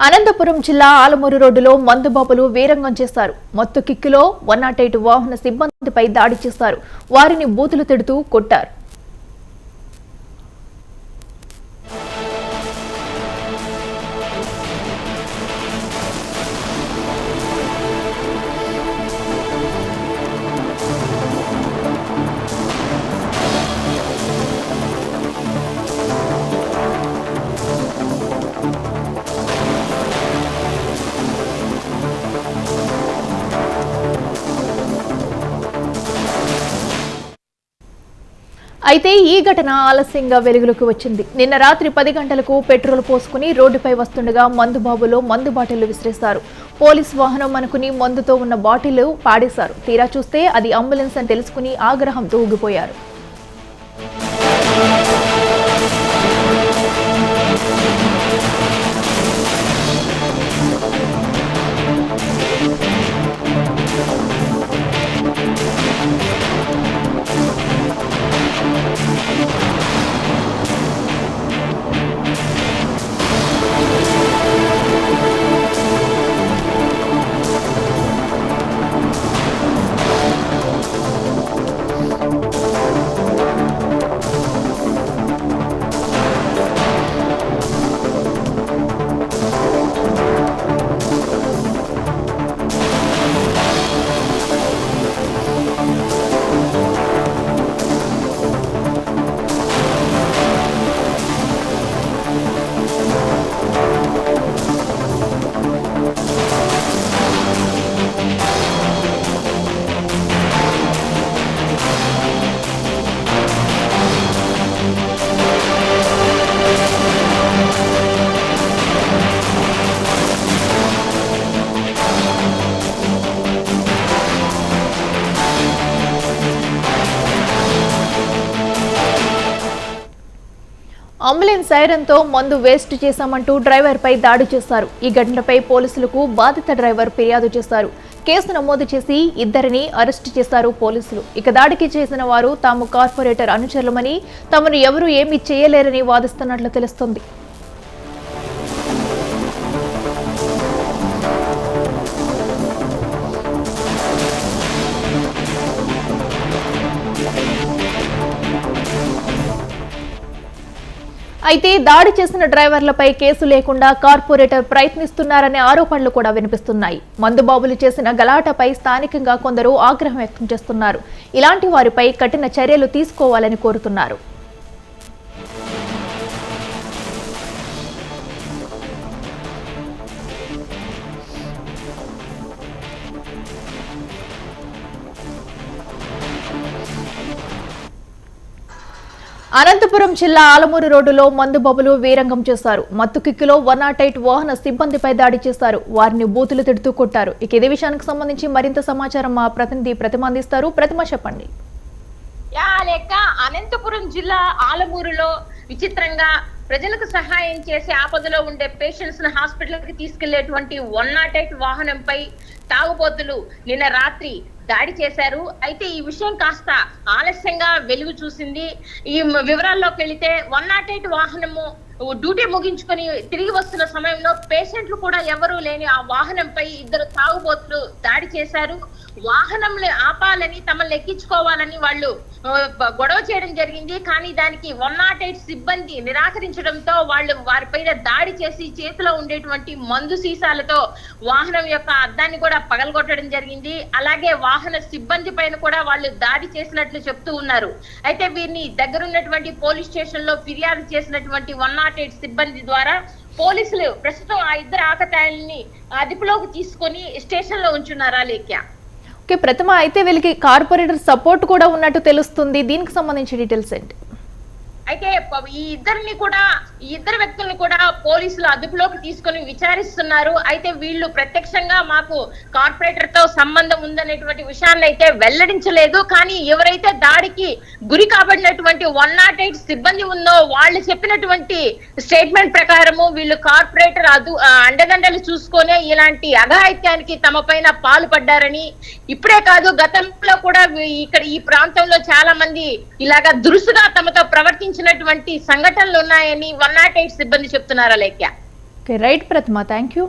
అనంతపురం జిల్లా ఆలమూరు రోడ్డులో మందుబాబులు వీరంగం చేశారు. మత్తు కిక్కులో 108 వాహన సిబ్బందిపై దాడి చేశారు. వారిని బూతులు తిడుతూ కొట్టారు. అయితే ఈ ఘటన ఆలస్యంగా వెలుగులోకి వచ్చింది. నిన్న రాత్రి 10 గంటలకు పెట్రోల్ పోసుకుని రోడ్డుపై వస్తుండగా మందుబాబులో మందు బాటిళ్లు విసిరేశారు. పోలీస్ వాహనం అనుకుని మందుతో ఉన్న బాటిళ్లు పాడేశారు. తీరా చూస్తే అది అంబులెన్స్ అని తెలుసుకుని ఆగ్రహంతో ఊగిపోయారు. అంబులెన్స్ సైరన్తో మందు వేస్ట్ చేశామంటూ డ్రైవర్పై దాడి చేశారు. ఈ ఘటనపై పోలీసులకు బాధిత డ్రైవర్ ఫిర్యాదు చేశారు. కేసు నమోదు చేసి ఇద్దరిని అరెస్టు చేశారు పోలీసులు. ఇక దాడికి చేసిన వారు తాము కార్పొరేటర్ అనుచరులమని, తమను ఎవరూ ఏమీ చేయలేరని వాదిస్తున్నట్లు తెలుస్తోంది. అయితే దాడి చేసిన డ్రైవర్లపై కేసు లేకుండా కార్పొరేటర్ ప్రయత్నిస్తున్నారనే ఆరోపణలు కూడా వినిపిస్తున్నాయి. మందుబాబులు చేసిన గలాటపై స్థానికంగా కొందరు ఆగ్రహం వ్యక్తం చేస్తున్నారు. ఇలాంటి వారిపై కఠిన చర్యలు తీసుకోవాలని కోరుతున్నారు. అనంతపురం జిల్లా ఆలమూరు రోడ్డులో మందుబాబులు వీరంగం చేశారు. మత్తు కిక్కులో 108 వాహన సిబ్బందిపై దాడి చేశారు. వారిని బూతులు తిడుతూ కొట్టారు. ఇక ఇదే విషయానికి సంబంధించి మరింత సమాచారం మా ప్రతినిధి ప్రతిమ అందిస్తారు. ప్రతిమ చెప్పండి. అనంతపురం జిల్లా ఆలమూరులో విచిత్రంగా ప్రజలకు సహాయం చేసి ఆపదలో ఉండే పేషెంట్స్ ను హాస్పిటల్ కి తీసుకెళ్లేటువంటి 108 వాహనంపై తాగుబోతులు నిన్న రాత్రి దాడి చేశారు. అయితే ఈ విషయం కాస్త ఆలస్యంగా వెలుగు చూసింది. ఈ వివరాల్లోకి వెళితే 108 వాహనము డ్యూటీ ముగించుకొని తిరిగి వస్తున్న సమయంలో పేషెంట్లు కూడా ఎవరూ లేని ఆ వాహనంపై ఇద్దరు తాగుబోతులు దాడి చేశారు. వాహనంలో ఆపాలని తమను ఎక్కించుకోవాలని వాళ్ళు గొడవ చేయడం జరిగింది. కానీ దానికి 108 సిబ్బంది నిరాకరించడంతో వాళ్ళు వారిపైన దాడి చేసి చేతిలో ఉండేటువంటి మందు సీసాలతో వాహనం యొక్క అద్దాన్ని కూడా పగలగొట్టడం జరిగింది. అలాగే వాహన సిబ్బంది పైన కూడా వాళ్ళు దాడి చేసినట్లు చెప్తూ ఉన్నారు. అయితే వీరిని దగ్గరున్నటువంటి పోలీస్ స్టేషన్ లో ఫిర్యాదు చేసినటువంటి 108 సిబ్బంది ద్వారా పోలీసులు ప్రస్తుతం ఆ ఇద్దరు ఆకతాయిల్ని అదుపులోకి తీసుకొని స్టేషన్ లో ఉంచున్నారా లేఖ్య? ఓకే ప్రతిమ, అయితే వీళ్ళకి కార్పొరేటర్ సపోర్ట్ కూడా ఉన్నట్టు తెలుస్తుంది. దీనికి సంబంధించి డీటెయిల్స్ ఏంటి? అయితే ఈ ఇద్దరు వ్యక్తులను కూడా పోలీసులు అదుపులోకి తీసుకొని విచారిస్తున్నారు. అయితే వీళ్ళు ప్రత్యక్షంగా మాకు కార్పొరేటర్ తో సంబంధం ఉందనేటువంటి విషయాన్ని అయితే వెల్లడించలేదు. కానీ ఎవరైతే దాడికి గురి కాబడినటువంటి 108 సిబ్బంది ఉందో వాళ్ళు చెప్పినటువంటి స్టేట్మెంట్ ప్రకారము వీళ్ళు కార్పొరేటర్ అండదండలు చూసుకొనే ఇలాంటి అఘాయిత్యానికి తమ పైన పాల్పడ్డారని, ఇప్పుడే కాదు గతంలో కూడా ఇక్కడ ఈ ప్రాంతంలో చాలా మంది ఇలాగా దురుసుగా తమతో ప్రవర్తించినటువంటి సంఘటనలు ఉన్నాయని 108 సిబ్బంది చెప్తున్నారా Lekhya? Right Prathima, thank you.